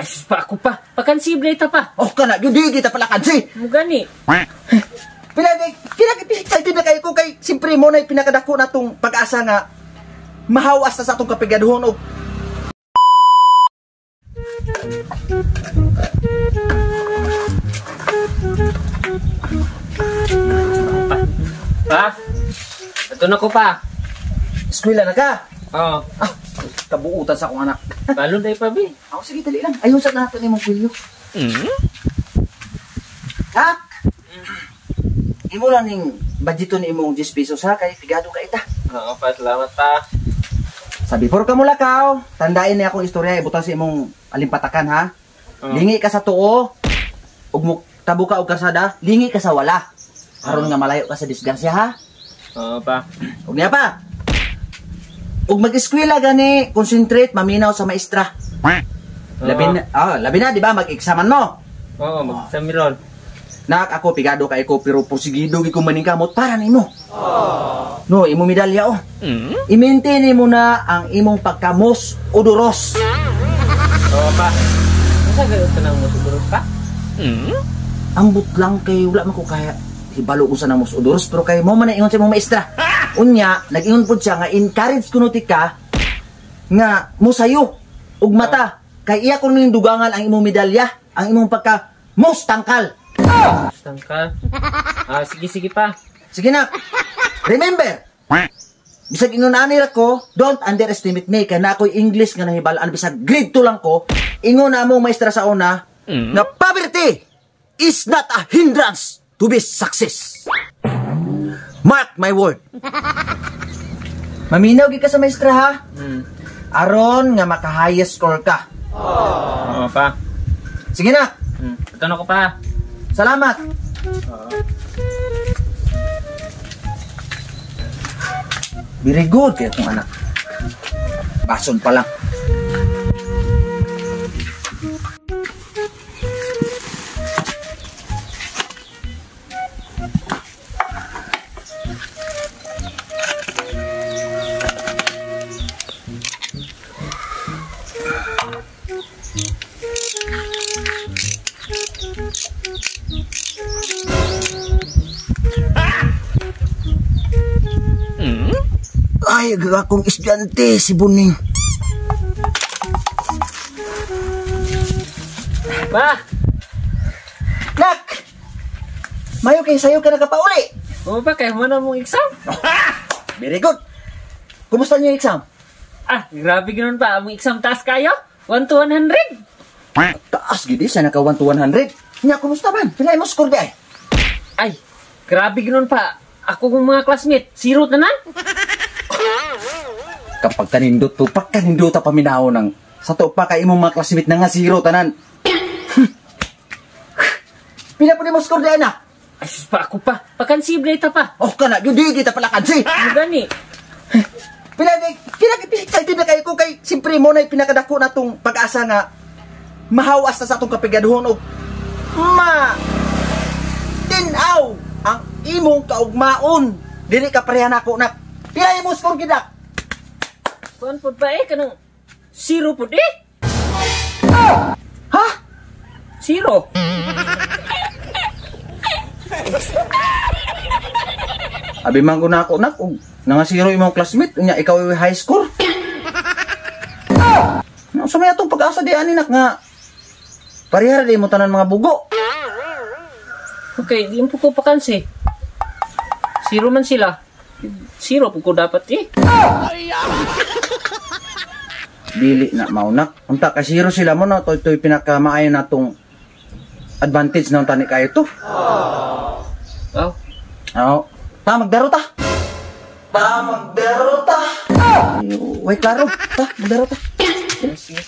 sus pa ako pa. Pakansible ita pa. Oh ka na, yun di kita pala kansi. Mugani. Excited na kayo ko kay siyempre mo na pinakadako na tong pag-asa nga mahawas na sa atong kapigaduhon og Pa? Ito na ko pa. eskwela na ka. Oo. Ah, kabuutan sa akong anak. Balon tayo pa, Bi. Ako, sige, dali lang. Ayun sa natin ni mong pilyo. Ha? Imo lang ning budgeto ni imong 10 pesos ha, kay pigado ka ita. Oo pa, salamat pa. Sa before ka mula kao, tandain niya akong istorya, ibutang sa imong alimpatakan ha. Lingi ka sa tuo, ug tabo ka og karsada, lingi ka sa wala. Aron nga malayo ka sa disgrasya ha. Oo pa. Ug niya pa. Ug mag-eskwela gani, concentrate, maminaw sa maestra. Labi na, di ba? Mag-examan mo. Oo, mag-samiron. Nak, ako, pigado ka ko, pero porsigido ko maningkamot para nimo. No, imo medalya, oh. I-maintain mo na ang imong pagkamos odoros. Oo pa. Masa gano'n ka ng musuduros pa? Ambot lang kay, wala man ko kaya hibalo ko sa nang musuduros, pero kay mo man na ingon sa imong maestra. Unya, nag-ingon po siya nga, encourage ko nuti ka, nga, musayo, ug mata, kay iya ko ning dugangan ang imong medalya, ang imong pagka-most tangkal. Tangkal. Sige pa. Sige na. Remember, bisag ingon ani ra ko, don't underestimate me kay na ako'y English nga nahibalaan bisag grade 2 lang ko. Ingon na mo maestra sa una na poverty is not a hindrance to be success. Mark my word. Maminaw gid ka sa maestra ha. Aron nga maka-highest score ka. Oo pa. Sige na. Ito na ko pa. Salamat. Very good kaya kong anak. Bason pa lang. Ay, akong estudyante si Buning. Pa! Nak! Mayo kay sayo ka nakapauli. Oo pa, kaya mo na mong exam? Very good. Kumusta niyo yung exam? Grabe ganoon pa. Ang exam task kayo? 1 to 100? Taas gidi siya naka 1 to 100. Nya, kumusta man? Pilay mo score di ay? Ay, grabe ganoon pa. Ako kong mga classmate, 0 na. Kapag kanindot to, pag kanindot ta paminaw ng sa to pa kay imong mga classmate na nga 0 tanan. Pila po ni mo score di ay na? Ay, sus pa ako pa. Pakansible ita pa. Oh ka na, yun di kita pala kansi. Mugani. Pila excited na kayo ko kay siyempre mo na pinakadako na tong pag-asa nga mahawas na sa atong kapigaduhon og tinaw ang imong kaugmaon. Dili ka pareha nako na. Pila mo score gidak? Kuan po pa kanang 0 po Ha? 0. Abi man ko na ako nak og nga 0 imong classmate nya ikaw ay high score. Sa may atong pag-asa di ani nak nga pareha di mo tanan mga bugo. Okay, di mo ko pakansi. 0 man sila. 0 po ko dapat Dili na maunak. Unta ka 0 sila mo na toy pinakamaayo natong advantage na tani kayo to. Oh. Oh. Magdaro ta. Wait, klaro. Magdaro ta. Sige.